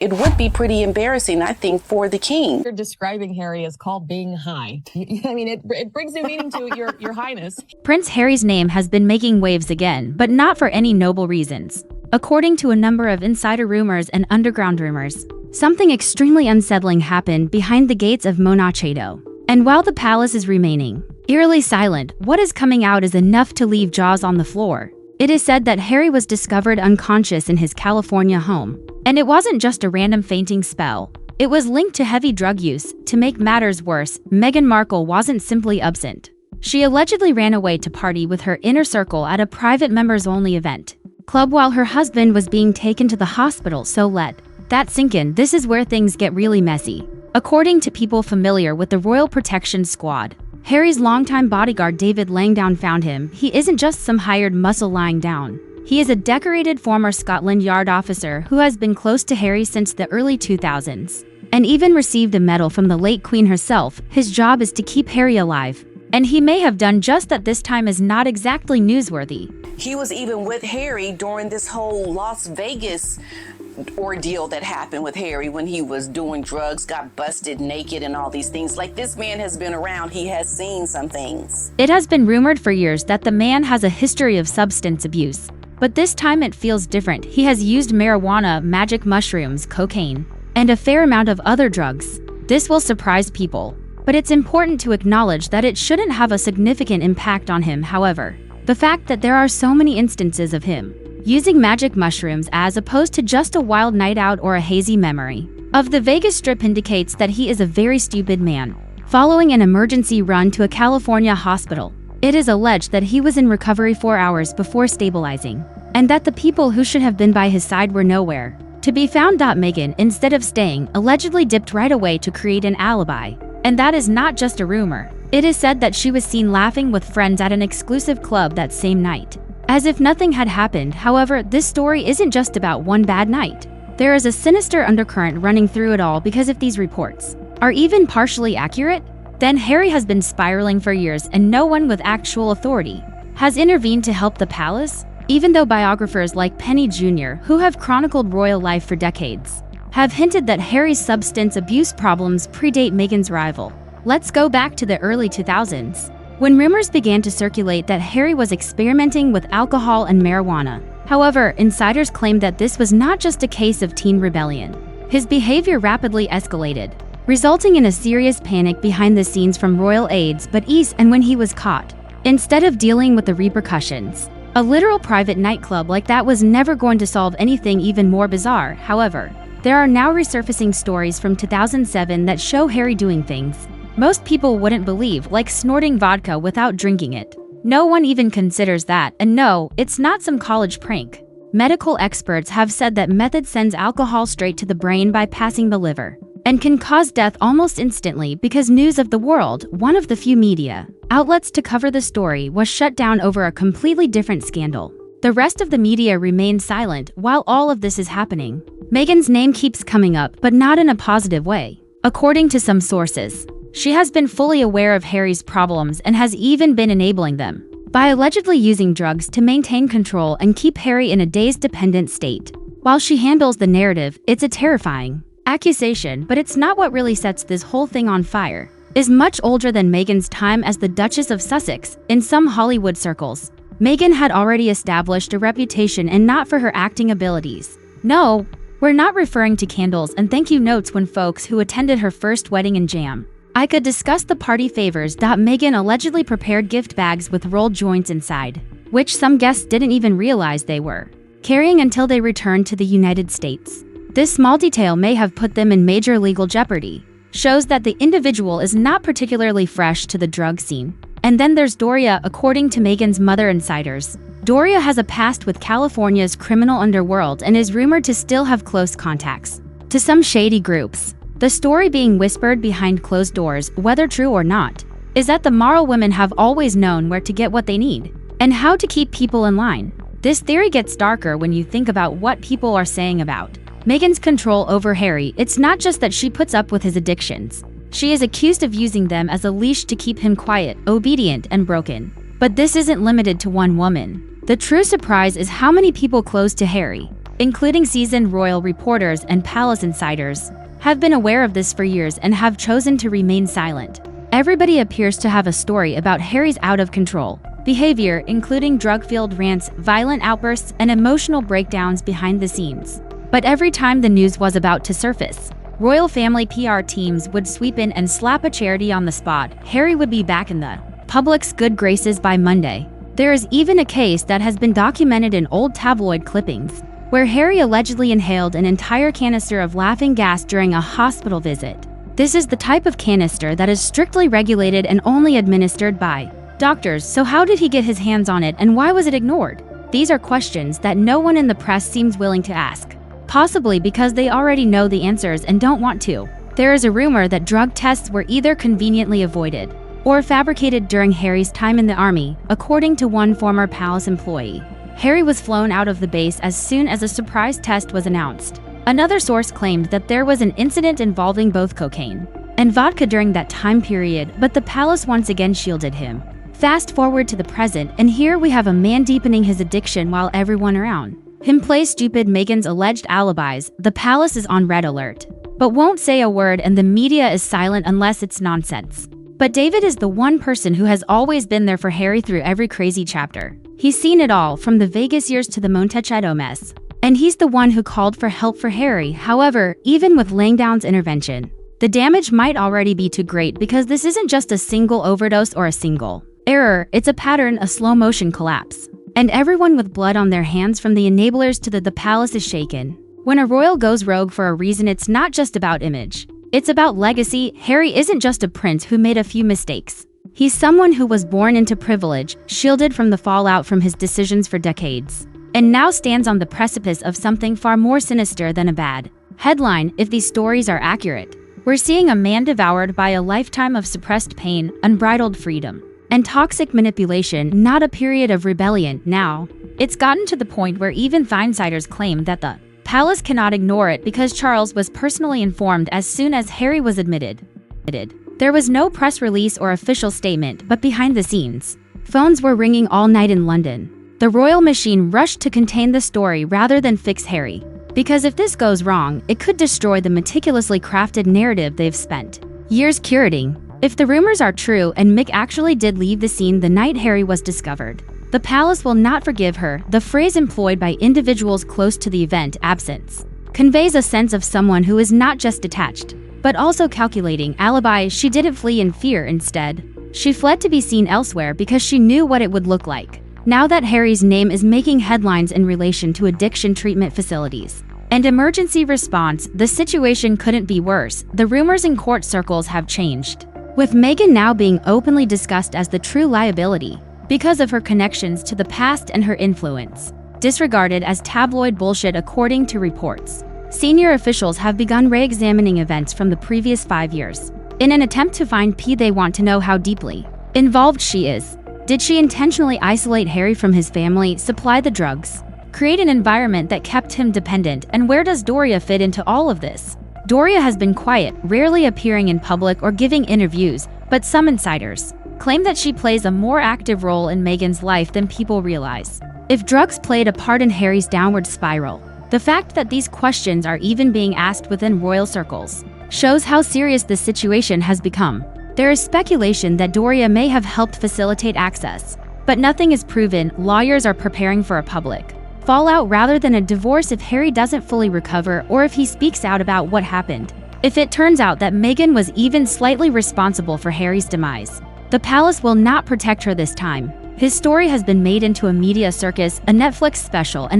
It would be pretty embarrassing, I think, for the king. You're describing Harry as called being high. I mean, it brings new meaning to your highness. Prince Harry's name has been making waves again, but not for any noble reasons. According to a number of insider rumors and underground rumors, something extremely unsettling happened behind the gates of Montecito. And while the palace is remaining eerily silent, what is coming out is enough to leave jaws on the floor. It is said that Harry was discovered unconscious in his California home. And it wasn't just a random fainting spell. It was linked to heavy drug use. To make matters worse, Meghan Markle wasn't simply absent. She allegedly ran away to party with her inner circle at a private members-only event club while her husband was being taken to the hospital, so let that sink in. This is where things get really messy. According to people familiar with the Royal Protection Squad, Harry's longtime bodyguard David Langdown found him. He isn't just some hired muscle lying down. He is a decorated former Scotland Yard officer who has been close to Harry since the early 2000s, and even received a medal from the late Queen herself. His job is to keep Harry alive, and he may have done just that. This time is not exactly newsworthy. He was even with Harry during this whole Las Vegas ordeal that happened with Harry when he was doing drugs, got busted naked and all these things. Like, this man has been around. He has seen some things. It has been rumored for years that the man has a history of substance abuse. But this time it feels different. He has used marijuana, magic mushrooms, cocaine, and a fair amount of other drugs. This will surprise people, but it's important to acknowledge that it shouldn't have a significant impact on him. However, the fact that there are so many instances of him using magic mushrooms as opposed to just a wild night out or a hazy memory of the Vegas Strip indicates that he is a very stupid man. Following an emergency run to a California hospital, it is alleged that he was in recovery 4 hours before stabilizing, and that the people who should have been by his side were nowhere to be found. Meghan, instead of staying, allegedly dipped right away to create an alibi. And that is not just a rumor. It is said that she was seen laughing with friends at an exclusive club that same night, as if nothing had happened. However, this story isn't just about one bad night. There is a sinister undercurrent running through it all, because if these reports are even partially accurate, then Harry has been spiraling for years and no one with actual authority has intervened to help the palace, even though biographers like Penny Jr., who have chronicled royal life for decades, have hinted that Harry's substance abuse problems predate Meghan's arrival. Let's go back to the early 2000s, when rumors began to circulate that Harry was experimenting with alcohol and marijuana. However, insiders claimed that this was not just a case of teen rebellion. His behavior rapidly escalated, resulting in a serious panic behind the scenes from royal aides. But and when he was caught, instead of dealing with the repercussions, a literal private nightclub like that was never going to solve anything. Even more bizarre, however, there are now resurfacing stories from 2007 that show Harry doing things most people wouldn't believe, like snorting vodka without drinking it. No one even considers that, and no, it's not some college prank. Medical experts have said that method sends alcohol straight to the brain, bypassing the liver, and can cause death almost instantly. Because News of the World, one of the few media outlets to cover the story, was shut down over a completely different scandal. The rest of the media remained silent while all of this is happening. Meghan's name keeps coming up, but not in a positive way. According to some sources, she has been fully aware of Harry's problems and has even been enabling them by allegedly using drugs to maintain control and keep Harry in a dazed, dependent state. While she handles the narrative, it's a terrifying accusation, but it's not what really sets this whole thing on fire. Is much older than Meghan's time as the Duchess of Sussex. In some Hollywood circles, Meghan had already established a reputation, and not for her acting abilities. No, we're not referring to candles and thank you notes when folks who attended her first wedding and jam. I could discuss the party favors. Meghan allegedly prepared gift bags with rolled joints inside, which some guests didn't even realize they were carrying until they returned to the United States. This small detail may have put them in major legal jeopardy. Shows that the individual is not particularly fresh to the drug scene. And then there's Doria. According to Meghan's mother insiders, Doria has a past with California's criminal underworld and is rumored to still have close contacts to some shady groups. The story being whispered behind closed doors, whether true or not, is that the Markle women have always known where to get what they need and how to keep people in line. This theory gets darker when you think about what people are saying about Meghan's control over Harry. It's not just that she puts up with his addictions. She is accused of using them as a leash to keep him quiet, obedient, and broken. But this isn't limited to one woman. The true surprise is how many people close to Harry including seasoned royal reporters and palace insiders, have been aware of this for years and have chosen to remain silent. Everybody appears to have a story about Harry's out-of-control behavior, including drug-fueled rants, violent outbursts, and emotional breakdowns behind the scenes. But every time the news was about to surface, royal family PR teams would sweep in and slap a charity on the spot. Harry would be back in the public's good graces by Monday. There is even a case that has been documented in old tabloid clippings, where Harry allegedly inhaled an entire canister of laughing gas during a hospital visit. This is the type of canister that is strictly regulated and only administered by doctors, so how did he get his hands on it and why was it ignored? These are questions that no one in the press seems willing to ask, possibly because they already know the answers and don't want to. There is a rumor that drug tests were either conveniently avoided or fabricated during Harry's time in the army, according to one former palace employee. Harry was flown out of the base as soon as a surprise test was announced. Another source claimed that there was an incident involving both cocaine and vodka during that time period, but the palace once again shielded him. Fast forward to the present, and here we have a man deepening his addiction while everyone around him plays stupid Meghan's alleged alibis. The palace is on red alert, but won't say a word, and the media is silent unless it's nonsense. But David is the one person who has always been there for Harry through every crazy chapter. He's seen it all, from the Vegas years to the Montecito mess. And he's the one who called for help for Harry. However, even with Langdown's intervention, the damage might already be too great, because this isn't just a single overdose or a single error, it's a pattern, a slow-motion collapse. And everyone with blood on their hands, from the enablers to the palace, is shaken. When a royal goes rogue for a reason, it's not just about image. It's about legacy. Harry isn't just a prince who made a few mistakes. He's someone who was born into privilege, shielded from the fallout from his decisions for decades, and now stands on the precipice of something far more sinister than a bad headline. If these stories are accurate, we're seeing a man devoured by a lifetime of suppressed pain, unbridled freedom, and toxic manipulation, not a period of rebellion. Now, it's gotten to the point where even insiders claim that the palace cannot ignore it because Charles was personally informed as soon as Harry was admitted. There was no press release or official statement, but behind the scenes, phones were ringing all night in London. The royal machine rushed to contain the story rather than fix Harry, because if this goes wrong, it could destroy the meticulously crafted narrative they've spent years curating. If the rumors are true and Mick actually did leave the scene the night Harry was discovered, the palace will not forgive her. The phrase employed by individuals close to the event, absence, conveys a sense of someone who is not just detached, but also calculating. Alibi: she didn't flee in fear. Instead, she fled to be seen elsewhere because she knew what it would look like. Now that Harry's name is making headlines in relation to addiction treatment facilities and emergency response, the situation couldn't be worse. The rumors in court circles have changed, with Meghan now being openly discussed as the true liability because of her connections to the past and her influence, disregarded as tabloid bullshit. According to reports, senior officials have begun re-examining events from the previous 5 years in an attempt to find they want to know how deeply involved she is. Did she intentionally isolate Harry from his family, supply the drugs, create an environment that kept him dependent? And where does Doria fit into all of this? Doria has been quiet, rarely appearing in public or giving interviews, but some insiders claim that she plays a more active role in Meghan's life than people realize. If drugs played a part in Harry's downward spiral, the fact that these questions are even being asked within royal circles shows how serious this situation has become. There is speculation that Doria may have helped facilitate access, but nothing is proven. Lawyers are preparing for a public fallout rather than a divorce if Harry doesn't fully recover or if he speaks out about what happened. If it turns out that Meghan was even slightly responsible for Harry's demise, the palace will not protect her this time. His story has been made into a media circus, a Netflix special, and